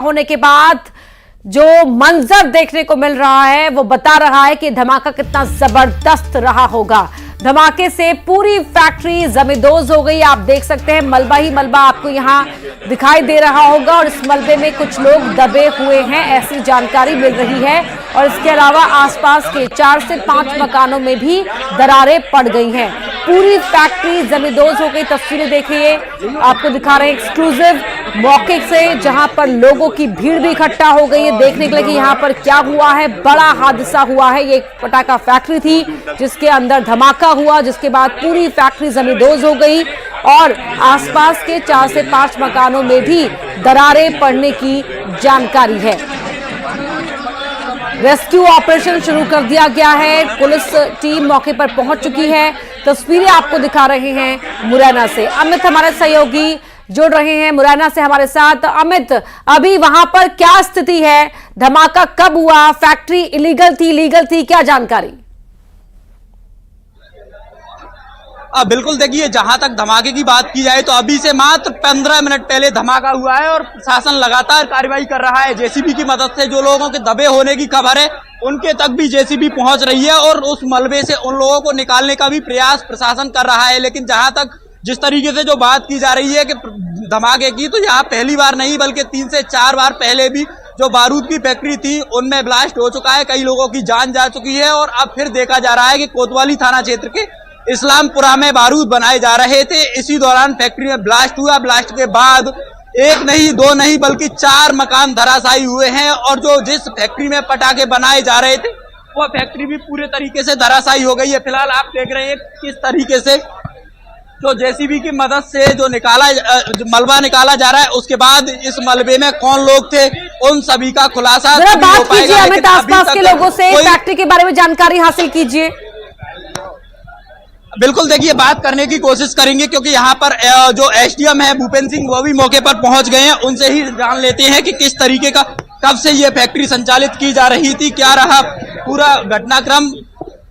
होने के बाद जो मंजर देखने को मिल रहा है वो बता रहा है कि धमाका कितना जबरदस्त रहा होगा। धमाके से पूरी फैक्ट्री जमींदोज हो गई। आप देख सकते हैं मलबा ही मलबा आपको यहां दिखाई दे रहा होगा और इस मलबे में कुछ लोग दबे हुए हैं, ऐसी जानकारी मिल रही है। और इसके अलावा आसपास के 4 से 5 मकानों में भी दरारें पड़ गई हैं। पूरी फैक्ट्री जमींदोज हो गई। तस्वीरें देखिए, आपको दिखा रहे हैं एक्सक्लूसिव मौके से, जहां पर लोगों की भीड़ भी इकट्ठा हो गई है देखने के लिए कि यहां पर क्या हुआ है। बड़ा हादसा हुआ है। ये एक पटाखा फैक्ट्री थी जिसके अंदर धमाका हुआ, जिसके बाद पूरी फैक्ट्री जमींदोज हो गई और आसपास के 4 से 5 मकानों में भी दरारें पड़ने की जानकारी है। रेस्क्यू ऑपरेशन शुरू कर दिया गया है। पुलिस टीम मौके पर पहुंच चुकी है। तस्वीरें आपको दिखा रहे हैं मुरैना से। अमित हमारे सहयोगी जुड़ रहे हैं मुरैना से हमारे साथ। अमित, अभी वहां पर क्या स्थिति है? धमाका कब हुआ? फैक्ट्री इलीगल थी, लीगल थी, क्या जानकारी? बिल्कुल, देखिए, जहां तक धमाके की बात की जाए तो अभी से मात्र 15 मिनट पहले धमाका हुआ है और प्रशासन लगातार कार्रवाई कर रहा है। जेसीबी की मदद से जो लोगों के दबे होने की खबर है उनके तक भी जेसीबी पहुंच रही है और उस मलबे से उन लोगों को निकालने का भी प्रयास प्रशासन कर रहा है। लेकिन जहां तक जिस तरीके से जो बात की जा रही है कि धमाके की, तो यहाँ पहली बार नहीं बल्कि 3 से 4 बार पहले भी जो बारूद की फैक्ट्री थी उनमें ब्लास्ट हो चुका है। कई लोगों की जान जा चुकी है और अब फिर देखा जा रहा है कि कोतवाली थाना क्षेत्र के इस्लामपुरा में बारूद बनाए जा रहे थे। इसी दौरान फैक्ट्री में ब्लास्ट हुआ। ब्लास्ट के बाद 1 नहीं 2 नहीं बल्कि 4 मकान धराशायी हुए हैं और जो जिस फैक्ट्री में पटाखे बनाए जा रहे थे वो फैक्ट्री भी पूरे तरीके से धराशायी हो गई है। फिलहाल आप देख रहे हैं किस तरीके से जो जेसीबी की मदद से जो मलबा निकाला जा रहा है। उसके बाद इस मलबे में कौन लोग थे उन सभी का खुलासा बात कीजिए अमित, आसपास के लोगों से फैक्ट्री के बारे में जानकारी हासिल कीजिए। बिल्कुल, देखिए, बात करने की कोशिश करेंगे क्योंकि यहाँ पर जो एसडीएम है भूपेंद्र सिंह वो भी मौके पर पहुंच गए हैं। उनसे ही जान लेते हैं कि किस तरीके का कब से ये फैक्ट्री संचालित की जा रही थी, क्या रहा पूरा घटनाक्रम।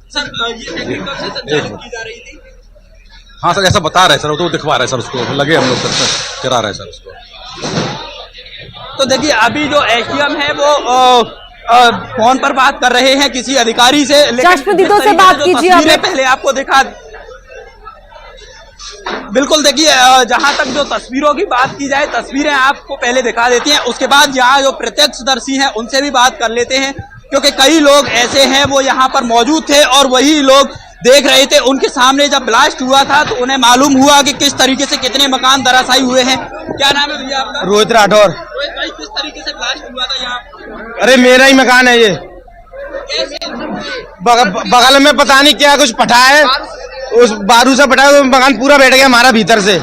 सर, ये फैक्ट्री कब से संचालित की जा रही थी? हाँ सर, ऐसा बता रहे हैं सर, वो तो दिखवा रहे हैं सर, उसको लगे हम लोग सर करा रहे हैं सर उसको। तो देखिए, अभी जो एसडीएम है वो फोन पर बात कर रहे हैं किसी अधिकारी से, लेकिन से बात कीजिए। पहले आपको दिखा, बिल्कुल, देखिए, जहां तक जो तस्वीरों की बात की जाए, तस्वीरें आपको पहले दिखा देती हैं। उसके बाद यहाँ जो प्रत्यक्षदर्शी हैं उनसे भी बात कर लेते हैं क्योंकि कई लोग ऐसे हैं वो यहाँ पर मौजूद थे और वही लोग देख रहे थे। उनके सामने जब ब्लास्ट हुआ था तो उन्हें मालूम हुआ कि किस तरीके से कितने मकान धराशायी हुए हैं। क्या नाम है भैया आपका? रोहित राठौर। रोहित भाई, किस तरीके से ब्लास्ट हुआ था यहाँ? अरे मेरा ही मकान है ये। बगल में पता नहीं क्या कुछ पटा है, उस बारूद से पटा है, मकान पूरा बैठ गया हमारा भीतर से।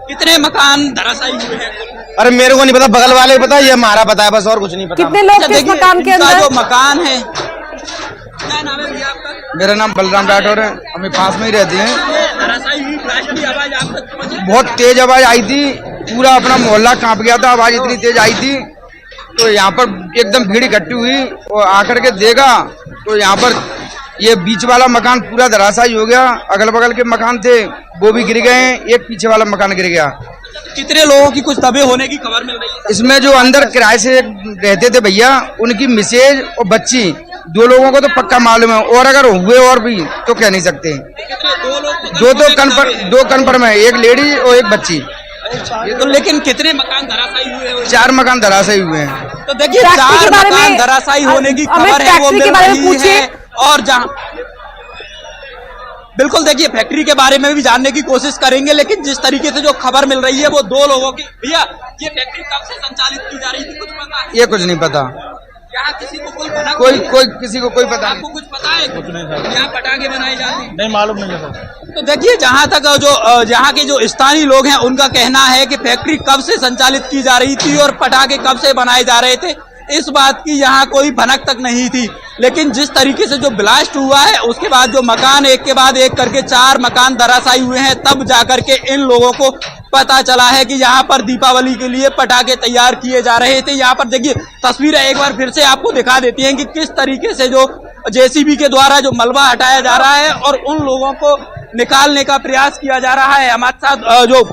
कितने मकान धराशायी हुए हैं? अरे मेरे को नहीं पता, बगल वाले को पता, ये हमारा पता है बस, और कुछ नहीं पता। कितने लोग किस मकान के अंदर? जो मकान है, क्या नाम है भैया आपका? मेरा नाम बलराम राठौर है, हमें पास में ही रहते हैं। बहुत तेज आवाज आई थी, पूरा अपना मोहल्ला कांप गया था, आवाज इतनी तेज आई थी। तो यहाँ पर एकदम भीड़ इकट्ठी हुई और आकर के देखा तो यहाँ पर ये बीच वाला मकान पूरा धराशायी हो गया। अगल बगल के मकान थे वो भी गिर गए, एक पीछे वाला मकान गिर गया। कितने लोगों की कुछ दबे होने की खबर मिल रही है? इसमें जो अंदर किराए से रहते थे भैया, उनकी मिसेज और बच्ची, 2 लोगों को तो पक्का मालूम है और अगर हुए और भी तो कह नहीं सकते। 2 कन्फर्म है, एक लेडी और एक बच्ची। तो लेकिन कितने मकान धराशायी हुए? 4 मकान धराशायी हुए हैं। तो देखिए, 4 मकान धराशायी होने की खबर है वो मिल रही है। और जहां बिल्कुल, देखिए, फैक्ट्री के बारे में भी जानने की कोशिश करेंगे, लेकिन जिस तरीके से जो खबर मिल रही है वो 2 लोगों की। भैया, ये फैक्ट्री कब से संचालित की जा रही थी, कुछ पता है? ये कुछ नहीं पता। यहाँ किसी को कोई किसी को कोई पता नहीं। आपको कुछ पता है? कुछ नहीं सर। यहाँ पटाखे बनाए जाते हैं? नहीं मालूम नहीं है सर। तो देखिए, जहाँ तक जो यहाँ के जो स्थानीय लोग हैं उनका कहना है कि फैक्ट्री कब से संचालित की जा रही थी और पटाखे कब से बनाए जा रहे थे, इस बात की यहाँ कोई भनक तक नहीं थी। लेकिन जिस तरीके से जो ब्लास्ट हुआ है उसके बाद जो मकान एक के बाद एक करके 4 मकान धराशायी हुए हैं, तब जाकर के इन लोगों को पता चला है कि यहाँ पर दीपावली के लिए पटाखे तैयार किए जा रहे थे। यहाँ पर देखिए, तस्वीरें एक बार फिर से आपको दिखा देती हैं कि किस तरीके से जो जेसीबी के द्वारा जो मलबा हटाया जा रहा है और उन लोगों को निकालने का प्रयास किया जा रहा है। हमारे साथ जो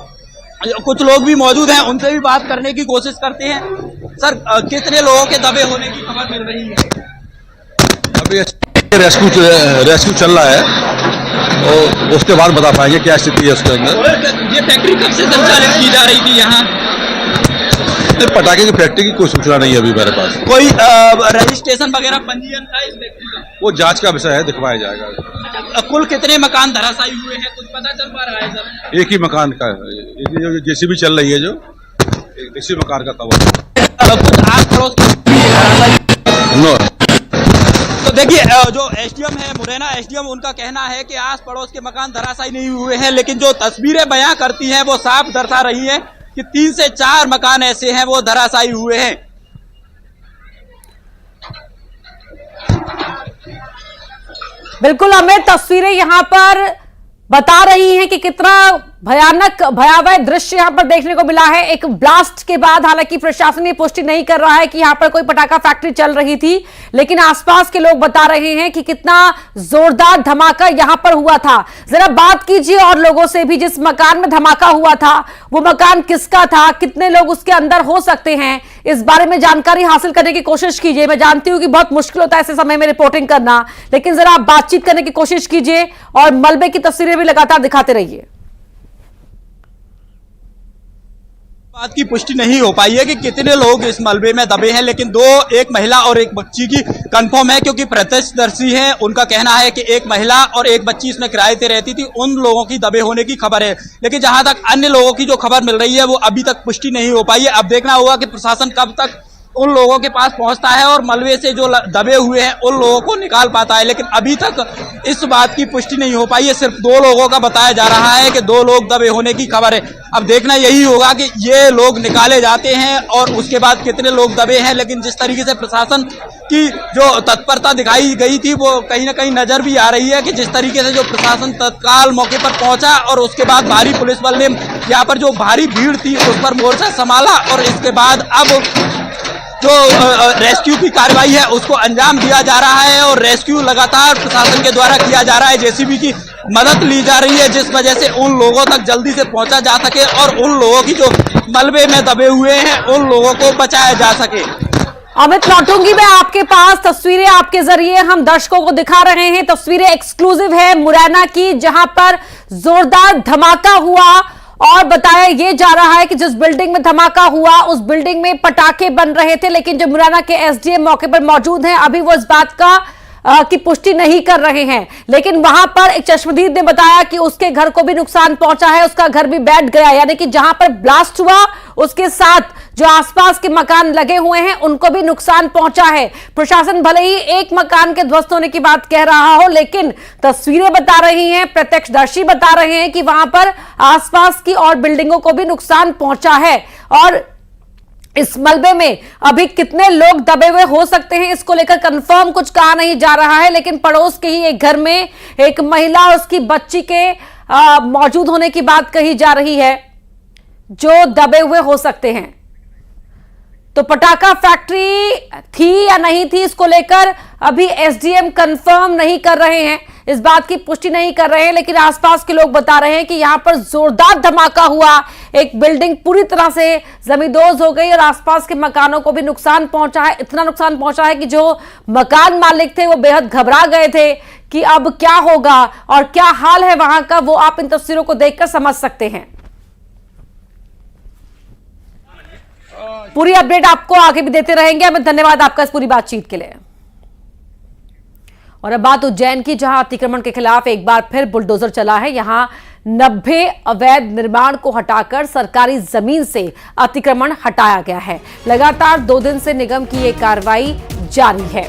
कुछ लोग भी मौजूद हैं उनसे भी बात करने की कोशिश करते हैं। सर कितने लोगों के दबे होने की खबर मिल रही है? अभी रेस्क्यू चल रहा है और उसके बाद बता पाएंगे क्या स्थिति है उसके अंदर। ये फैक्ट्री कब से संचालित की जा रही थी यहाँ? पटाखे की फैक्ट्री की कोई सूचना नहीं है अभी मेरे पास। कोई रजिस्ट्रेशन वगैरह पंजीयन था इस फैक्ट्री का? वो जांच का विषय है, दिखवाया जाएगा। कुल कितने मकान धराशायी हुए हैं, कुछ पता चल पा रहा है सर? एक ही मकान का है, जेसीबी चल रही है जो इसी मकान का था। कुछ आस पड़ोस नो। तो देखिए जो एसडीएम है मुरैना एसडीएम, उनका कहना है कि आस पड़ोस के मकान धराशायी नहीं हुए हैं, लेकिन जो तस्वीरें बयां करती हैं वो साफ दर्शा रही हैं कि 3 से 4 मकान ऐसे हैं वो धराशायी हुए हैं। बिल्कुल हमें तस्वीरें यहां पर बता रही हैं कि कितना भयानक भयावह दृश्य यहां पर देखने को मिला है एक ब्लास्ट के बाद। हालांकि प्रशासन ये पुष्टि नहीं कर रहा है कि यहां पर कोई पटाखा फैक्ट्री चल रही थी, लेकिन आसपास के लोग बता रहे हैं कि कितना जोरदार धमाका यहां पर हुआ था। जरा बात कीजिए और लोगों से भी, जिस मकान में धमाका हुआ था वो मकान किसका था, कितने लोग उसके अंदर हो सकते हैं, इस बारे में जानकारी हासिल करने की कोशिश कीजिए। मैं जानती हूं कि बहुत मुश्किल होता है ऐसे समय में रिपोर्टिंग करना, लेकिन जरा आप बातचीत करने की कोशिश कीजिए और मलबे की तस्वीरें भी लगातार दिखाते रहिए। बात की पुष्टि नहीं हो पाई है कि कितने लोग इस मलबे में दबे हैं, लेकिन एक महिला और एक बच्ची की कंफर्म है, क्योंकि प्रत्यक्षदर्शी हैं, उनका कहना है कि एक महिला और एक बच्ची इसमें किराए से रहती थी, उन लोगों की दबे होने की खबर है। लेकिन जहां तक अन्य लोगों की जो खबर मिल रही है वो अभी तक पुष्टि नहीं हो पाई है। अब देखना होगा कि प्रशासन कब तक उन लोगों के पास पहुंचता है और मलबे से जो दबे हुए हैं उन लोगों को निकाल पाता है। लेकिन अभी तक इस बात की पुष्टि नहीं हो पाई है। सिर्फ 2 लोगों का बताया जा रहा है कि 2 लोग दबे होने की खबर है। अब देखना यही होगा कि ये लोग निकाले जाते हैं और उसके बाद कितने लोग दबे हैं। लेकिन जिस तरीके से प्रशासन की जो तत्परता दिखाई गई थी वो कहीं ना कहीं नजर भी आ रही है कि जिस तरीके से जो प्रशासन तत्काल मौके पर पहुंचा और उसके बाद भारी पुलिस बल ने यहाँ पर जो भारी भीड़ थी उस पर मोर्चा संभाला और इसके बाद अब जो रेस्क्यू की कार्रवाई है उसको अंजाम दिया जा रहा है और रेस्क्यू लगातार प्रशासन के द्वारा किया जा रहा है। जेसीबी की मदद ली जा रही है जिस वजह से उन लोगों तक जल्दी से पहुंचा जा सके और उन लोगों की जो मलबे में दबे हुए हैं उन लोगों को बचाया जा सके। अमित, लौटूंगी मैं आपके पास। तस्वीरें आपके जरिए हम दर्शकों को दिखा रहे हैं, तस्वीरें एक्सक्लूसिव है मुरैना की, जहां पर जोरदार धमाका हुआ और बताया ये जा रहा है कि जिस बिल्डिंग में धमाका हुआ उस बिल्डिंग में पटाखे बन रहे थे, लेकिन जो मुरैना के एसडीएम मौके पर मौजूद हैं अभी वो इस बात का की पुष्टि नहीं कर रहे हैं। लेकिन वहां पर एक चश्मदीद ने बताया कि उसके घर को भी नुकसान पहुंचा है, उसका घर भी बैठ गया, यानी कि जहां पर ब्लास्ट हुआ उसके साथ जो आसपास के मकान लगे हुए हैं उनको भी नुकसान पहुंचा है। प्रशासन भले ही एक मकान के ध्वस्त होने की बात कह रहा हो, लेकिन तस्वीरें बता रही हैं, प्रत्यक्षदर्शी बता रहे हैं कि वहां पर आसपास की और बिल्डिंगों को भी नुकसान पहुंचा है। और इस मलबे में अभी कितने लोग दबे हुए हो सकते हैं इसको लेकर कंफर्म कुछ कहा नहीं जा रहा है, लेकिन पड़ोस के ही एक घर में एक महिला और उसकी बच्ची के मौजूद होने की बात कही जा रही है जो दबे हुए हो सकते हैं। तो पटाखा फैक्ट्री थी या नहीं थी इसको लेकर अभी एसडीएम कंफर्म नहीं कर रहे हैं, इस बात की पुष्टि नहीं कर रहे हैं, लेकिन आसपास के लोग बता रहे हैं कि यहां पर जोरदार धमाका हुआ, एक बिल्डिंग पूरी तरह से जमींदोज हो गई और आसपास के मकानों को भी नुकसान पहुंचा है। इतना नुकसान पहुंचा है कि जो मकान मालिक थे वो बेहद घबरा गए थे कि अब क्या होगा और क्या हाल है वहां का, वो आप इन तस्वीरों को देखकर समझ सकते हैं। पूरी अपडेट आपको आगे भी देते रहेंगे। हमें धन्यवाद आपका इस पूरी बातचीत के लिए। और अब बात उज्जैन की, जहां अतिक्रमण के खिलाफ एक बार फिर बुलडोजर चला है। यहां 90 अवैध निर्माण को हटाकर सरकारी जमीन से अतिक्रमण हटाया गया है। लगातार 2 दिन से निगम की यह कार्रवाई जारी है।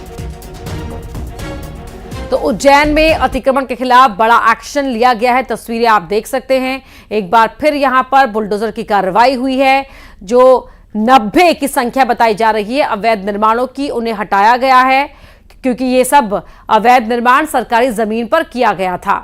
तो उज्जैन में अतिक्रमण के खिलाफ बड़ा एक्शन लिया गया है, तस्वीरें आप देख सकते हैं। एक बार फिर यहां पर बुलडोजर की कार्रवाई हुई है। जो 90 की संख्या बताई जा रही है अवैध निर्माणों की, उन्हें हटाया गया है क्योंकि ये सब अवैध निर्माण सरकारी जमीन पर किया गया था।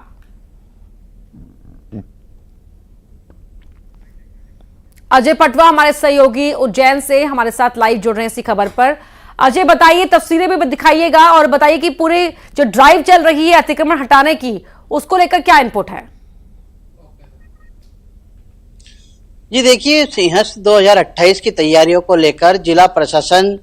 अजय पटवा हमारे सहयोगी उज्जैन से हमारे साथ लाइव जुड़ रहे हैं इसी खबर पर। अजय, बताइए, तस्वीरें भी दिखाइएगा और बताइए कि पूरी जो ड्राइव चल रही है अतिक्रमण हटाने की उसको लेकर क्या इनपुट है। जी देखिए, सिंहस्थ 2028 की तैयारियों को लेकर जिला प्रशासन